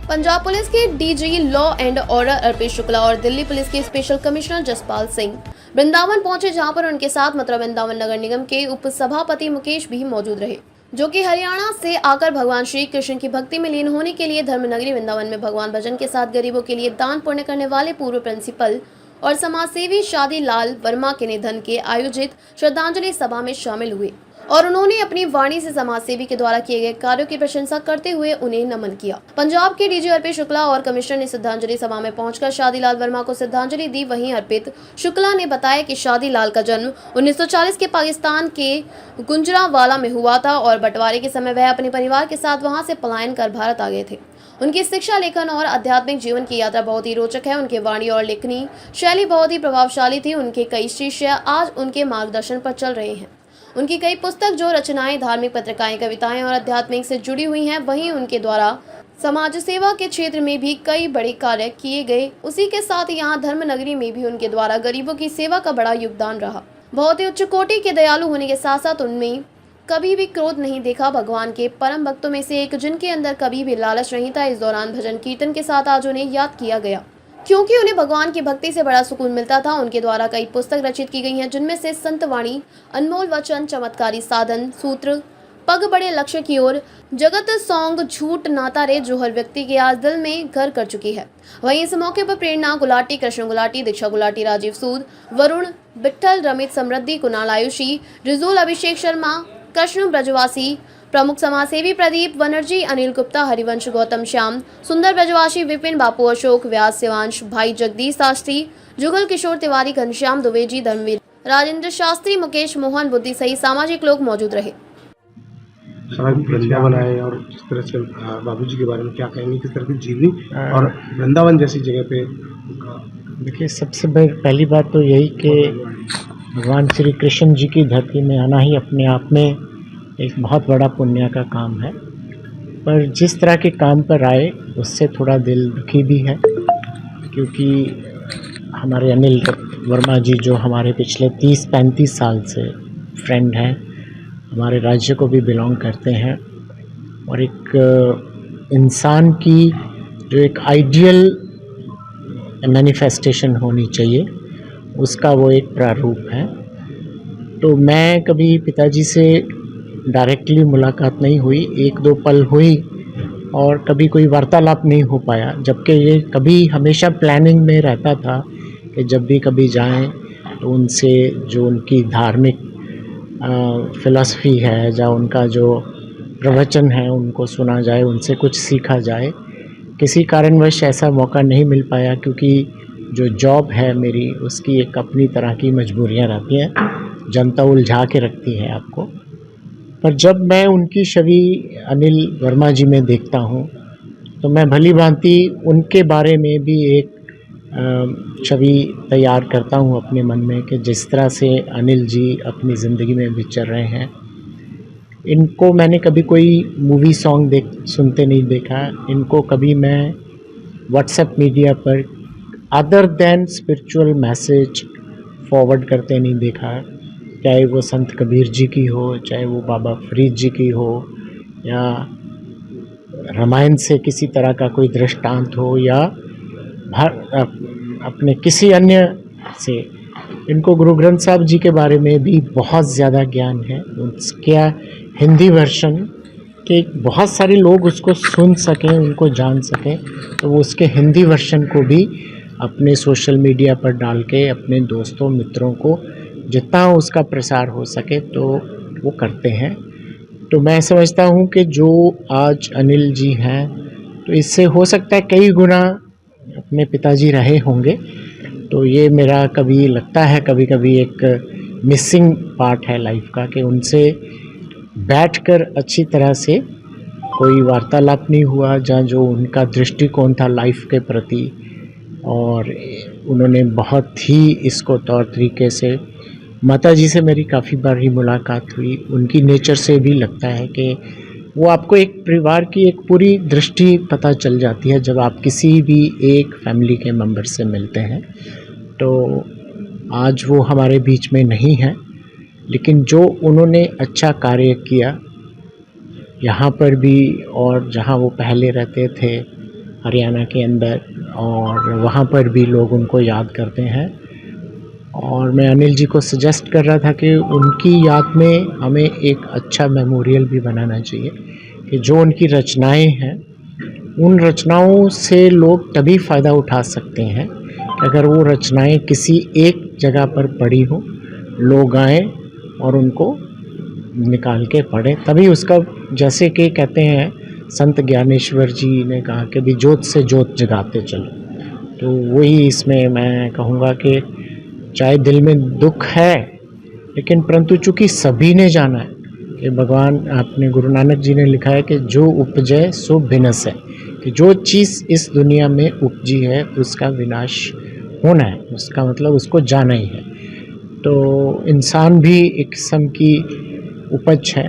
Punjab police के DG law and order अर्पित शुक्ला और Delhi police के स्पेशल कमिश्नर जसपाल सिंह वृंदावन पहुंचे, जहां पर उनके साथ मथुरा वृंदावन नगर निगम के उपसभापति मुकेश भी मौजूद रहे, जो कि हरियाणा से आकर भगवान श्री कृष्ण की भक्ति में लीन होने के लिए धर्मनगरी वृंदावन में भगवान भजन के साथ गरीबों के लिए दान पुण्य करने वाले पूर्व प्रिंसिपल और समाजसेवी शादी लाल वर्मा के निधन के आयोजित श्रद्धांजलि सभा में शामिल हुए और उन्होंने अपनी वाणी से समाजसेवी के द्वारा किए गए कार्यों की प्रशंसा करते हुए उन्हें नमन किया। पंजाब के डीजी अर्पित शुक्ला और कमिश्नर ने श्रद्धांजलि सभा में पहुंचकर शादी लाल वर्मा को श्रद्धांजलि दी। वहीं अर्पित शुक्ला ने बताया कि शादी लाल का जन्म 1940 के पाकिस्तान के गुजरांवाला में हुआ था और बंटवारे के समय वह अपने परिवार के साथ वहां से पलायन कर भारत आ गए थे। उनकी शिक्षा, लेखन और आध्यात्मिक जीवन की यात्रा बहुत ही रोचक है। उनके वाणी और लेखनी शैली बहुत ही प्रभावशाली थी। उनके कई शिष्य आज उनके मार्गदर्शन पर चल रहे हैं। उनकी कई पुस्तक जो रचनाएं, धार्मिक पत्रिकाएं, कविताएं और आध्यात्मिक से जुड़ी हुई हैं। वहीं उनके द्वारा समाज सेवा के क्षेत्र में भी कई बड़े कार्य किए गए। उसी के साथ यहाँ धर्मनगरी में भी उनके द्वारा गरीबों की सेवा का बड़ा योगदान रहा। बहुत ही उच्च कोटि के दयालु होने के साथ साथ उनमें कभी भी क्रोध नहीं देखा। भगवान के परम भक्तों में से एक, जिनके अंदर कभी भी लालच नहीं था। इस दौरान भजन कीर्तन के साथ आज उन्हें याद किया गया, क्योंकि उन्हें भगवान की भक्ति से बड़ा सुकून मिलता था। उनके द्वारा कई पुस्तक रचित की गई हैं, जिनमें से संत वाणी, अनमोल वचन, चमत्कारी साधन, सूत्र, पग बड़े लक्ष्य की ओर, जगत सौंग, झूठ नाता रे, जो हर व्यक्ति के आज दिल में घर कर चुकी है। वहीं इस मौके पर प्रेरणा गुलाटी, कृष्ण गुलाटी, दीक्षा गुलाटी, राजीव सूद, वरुण, विट्ठल, रमित समृद्धि, कुणाल आयुषी, रिजुल, अभिषेक शर्मा, कृष्ण ब्रजवासी, प्रमुख समाजसेवी प्रदीप बनर्जी, अनिल गुप्ता, हरिवंश, गौतम श्याम, सुंदर ब्रजवासी, विपिन, बापू अशोक, व्यास, शिवांश, भाई जगदीश शास्त्री, जुगल किशोर तिवारी, घनश्याम दुबेजी, धर्मवीर, राजेंद्र शास्त्री, मुकेश मोहन बुद्धि सहित सामाजिक लोग मौजूद रहे। सामाजिक प्रतिज्ञा बनाए और जिस तरह से बाबूजी के बारे में क्या कहेंगे, किस तरह की जीवनी और वृंदावन जैसी जगह पे। देखिए, सबसे पहली बात तो यही कि भगवान श्री कृष्ण जी की धरती में आना ही अपने आप में एक बहुत बड़ा पुण्य का काम है। पर जिस तरह के काम पर आए उससे थोड़ा दिल दुखी भी है, क्योंकि हमारे अनिल वर्मा जी, जो हमारे पिछले 30-35 साल से फ्रेंड हैं, हमारे राज्य को भी बिलोंग करते हैं, और एक इंसान की जो एक आइडियल मैनिफेस्टेशन होनी चाहिए, उसका वो एक प्रारूप है। तो मैं कभी पिताजी से डायरेक्टली मुलाकात नहीं हुई, 1-2 पल हुई और कभी कोई वार्तालाप नहीं हो पाया, जबकि ये कभी हमेशा प्लानिंग में रहता था कि जब भी कभी जाएं तो उनसे जो उनकी धार्मिक फ़िलासफ़ी है, या उनका जो प्रवचन है, उनको सुना जाए, उनसे कुछ सीखा जाए। किसी कारणवश ऐसा मौका नहीं मिल पाया, क्योंकि जो जॉब है मेरी, उसकी एक अपनी तरह की मजबूरियां रहती हैं, जनता उलझा के रखती है आपको। पर जब मैं उनकी छवि अनिल वर्मा जी में देखता हूँ, तो मैं भली भांति उनके बारे में भी एक छवि तैयार करता हूँ अपने मन में, कि जिस तरह से अनिल जी अपनी ज़िंदगी में विचर रहे हैं। इनको मैंने कभी कोई मूवी सॉन्ग सुनते नहीं देखा। इनको कभी मैं व्हाट्सएप मीडिया पर other than spiritual message forward करते नहीं देखा, चाहे वो संत कबीर जी की हो, चाहे वो बाबा फरीद जी की हो, या रामायण से किसी तरह का कोई दृष्टांत हो, या अपने किसी अन्य से। इनको गुरु ग्रंथ साहब जी के बारे में भी बहुत ज़्यादा ज्ञान है। उसका हिंदी वर्शन के बहुत सारे लोग उसको सुन सकें, उनको जान सकें, तो वो उसके हिंदी वर्शन को भी अपने सोशल मीडिया पर डाल के अपने दोस्तों मित्रों को जितना उसका प्रसार हो सके तो वो करते हैं। तो मैं समझता हूँ कि जो आज अनिल जी हैं, तो इससे हो सकता है कई गुना अपने पिताजी रहे होंगे। तो ये मेरा कभी लगता है, कभी कभी एक मिसिंग पार्ट है लाइफ का, कि उनसे बैठकर अच्छी तरह से कोई वार्तालाप नहीं हुआ, जहाँ जो उनका दृष्टिकोण था लाइफ के प्रति, और उन्होंने बहुत ही इसको तौर तरीके से, माताजी से मेरी काफ़ी बार ही मुलाकात हुई, उनकी नेचर से भी लगता है कि वो आपको एक परिवार की एक पूरी दृष्टि पता चल जाती है जब आप किसी भी एक फैमिली के मेंबर से मिलते हैं। तो आज वो हमारे बीच में नहीं है, लेकिन जो उन्होंने अच्छा कार्य किया यहाँ पर भी और जहाँ वो पहले रहते थे, हरियाणा के अंदर, और वहाँ पर भी लोग उनको याद करते हैं। और मैं अनिल जी को सजेस्ट कर रहा था कि उनकी याद में हमें एक अच्छा मेमोरियल भी बनाना चाहिए, कि जो उनकी रचनाएं हैं, उन रचनाओं से लोग तभी फ़ायदा उठा सकते हैं कि अगर वो रचनाएं किसी एक जगह पर पड़ी हो, लोग आएँ और उनको निकाल के पढ़ें, तभी उसका, जैसे कि कहते हैं संत ज्ञानेश्वर जी ने कहा कि भी जोत से जोत जगाते चलो। तो वही इसमें मैं कहूँगा कि चाहे दिल में दुख है, लेकिन परंतु चूँकि सभी ने जाना है कि भगवान, आपने गुरु नानक जी ने लिखा है कि जो उपजय सो बिनस है, कि जो चीज़ इस दुनिया में उपजी है उसका विनाश होना है, उसका मतलब उसको जाना ही है। तो इंसान भी एक किस्म की उपज है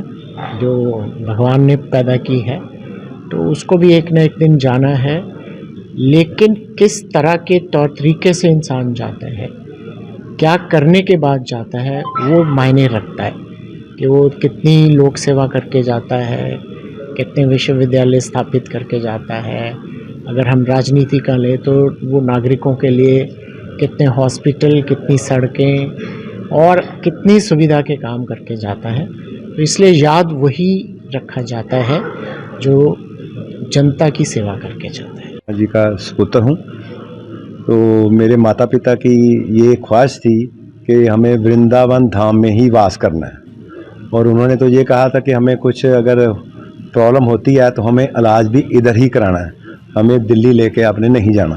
जो भगवान ने पैदा की है, तो उसको भी एक न एक दिन जाना है। लेकिन किस तरह के तौर तरीके से इंसान जाता है, क्या करने के बाद जाता है, वो मायने रखता है कि वो कितनी लोक सेवा करके जाता है, कितने विश्वविद्यालय स्थापित करके जाता है। अगर हम राजनीति का लें तो वो नागरिकों के लिए कितने हॉस्पिटल, कितनी सड़कें और कितनी सुविधा के काम करके जाता है। तो इसलिए याद वही रखा जाता है जो जनता की सेवा करके जाता है। जी का सुपुत्र हूँ। तो मेरे माता पिता की ये ख्वाहिश थी कि हमें वृंदावन धाम में ही वास करना है, और उन्होंने तो ये कहा था कि हमें कुछ अगर प्रॉब्लम होती है तो हमें इलाज भी इधर ही कराना है, हमें दिल्ली लेके आपने नहीं जाना।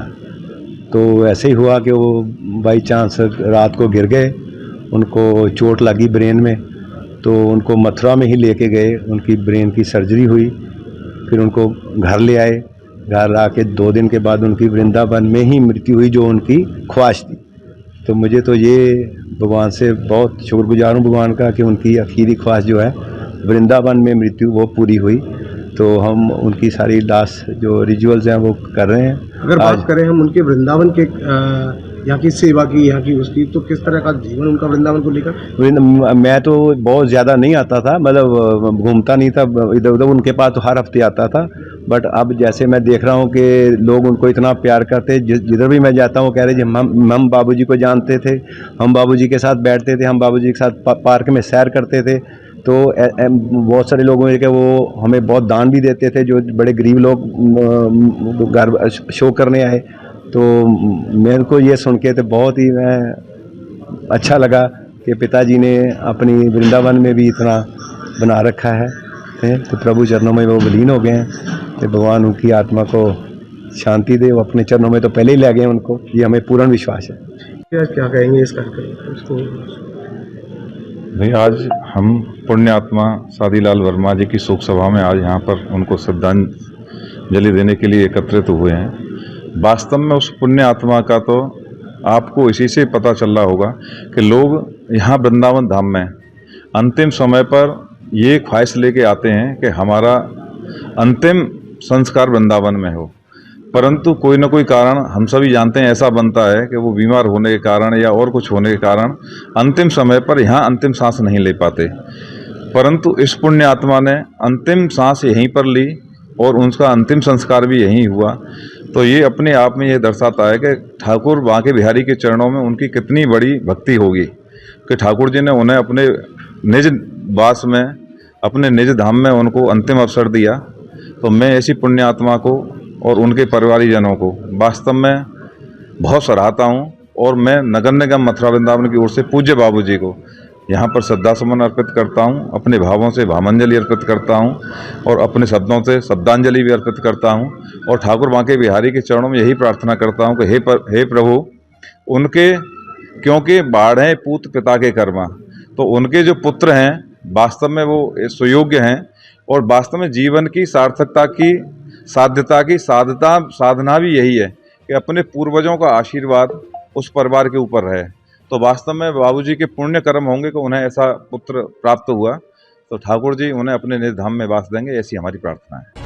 तो ऐसे ही हुआ कि वो बाई चांस रात को गिर गए, उनको चोट लगी ब्रेन में, तो उनको मथुरा में ही लेके गए, उनकी ब्रेन की सर्जरी हुई, फिर उनको घर ले आए। घर आके 2 दिन के बाद उनकी वृंदावन में ही मृत्यु हुई, जो उनकी ख्वाहिश थी। तो मुझे तो ये भगवान से बहुत शुक्रगुजार हूँ भगवान का कि उनकी आखिरी ख्वाहिश जो है वृंदावन में मृत्यु, वो पूरी हुई। तो हम उनकी सारी लास्ट जो रिचुअल्स हैं वो कर रहे हैं। अगर बात करें हम उनके वृंदावन के यहाँ की सेवा की, यहाँ की उसकी, तो किस तरह का जीवन उनका वृंदावन को लेकर? मैं तो बहुत ज़्यादा नहीं आता था, मतलब घूमता नहीं था इधर उधर, उनके पास तो हर हफ्ते आता था। बट अब जैसे मैं देख रहा हूँ कि लोग उनको इतना प्यार करते, जिधर भी मैं जाता हूँ कह रहे जी हम बाबूजी को जानते थे, हम बाबूजी के साथ बैठते थे, हम बाबूजी के साथ पार्क में सैर करते थे। तो बहुत सारे लोगों के वो हमें बहुत दान भी देते थे, जो बड़े गरीब लोग घर शो करने आए। तो मेरे को ये सुन के तो बहुत ही अच्छा लगा कि पिताजी ने अपनी वृंदावन में भी इतना बना रखा है। तो प्रभु चरणों में वो विलीन हो गए हैं, तो भगवान उनकी आत्मा को शांति दे। वो अपने चरणों में तो पहले ही ले गए उनको, ये हमें पूर्ण विश्वास है। क्या कहेंगे इस कार्यक्रम उसको? भाई, आज हम पुण्य आत्मा सादीलाल वर्मा जी की शोक सभा में आज यहाँ पर उनको श्रद्धांजलि देने के लिए एकत्रित हुए हैं। वास्तव में उस पुण्य आत्मा का तो आपको इसी से पता चल रहा होगा कि लोग यहाँ वृंदावन धाम में अंतिम समय पर ये ख्वाहिश लेके आते हैं कि हमारा अंतिम संस्कार वृंदावन में हो, परंतु कोई ना कोई कारण हम सभी जानते हैं ऐसा बनता है कि वो बीमार होने के कारण या और कुछ होने के कारण अंतिम समय पर यहाँ अंतिम सांस नहीं ले पाते। परंतु इस पुण्य आत्मा ने अंतिम सांस यहीं पर ली और उनका अंतिम संस्कार भी यहीं हुआ। तो ये अपने आप में ये दर्शाता है कि ठाकुर बांके बिहारी के चरणों में उनकी कितनी बड़ी भक्ति होगी कि ठाकुर जी ने उन्हें अपने निज वास में, अपने निज धाम में उनको अंतिम अवसर दिया। तो मैं ऐसी पुण्य आत्मा को और उनके परिवारीजनों को वास्तव में बहुत सराहता हूँ, और मैं नगर निगम मथुरा वृंदावन की ओर से पूज्य बाबूजी को यहाँ पर श्रद्धा सुमन अर्पित करता हूँ, अपने भावों से भावांजलि अर्पित करता हूँ और अपने शब्दों से शब्दांजलि भी अर्पित करता हूँ। और ठाकुर बांके बिहारी के चरणों में यही प्रार्थना करता हूँ कि हे प्रभु, उनके, क्योंकि बाढ़ें पूत पिता के कर्मा, तो उनके जो पुत्र हैं वास्तव में वो सुयोग्य हैं, और वास्तव में जीवन की सार्थकता की, साध्यता की साधना भी यही है कि अपने पूर्वजों का आशीर्वाद उस परिवार के ऊपर रहे। तो वास्तव में बाबूजी के पुण्य कर्म होंगे कि उन्हें ऐसा पुत्र प्राप्त हुआ, तो ठाकुर जी उन्हें अपने निज धाम में वास देंगे, ऐसी हमारी प्रार्थना है।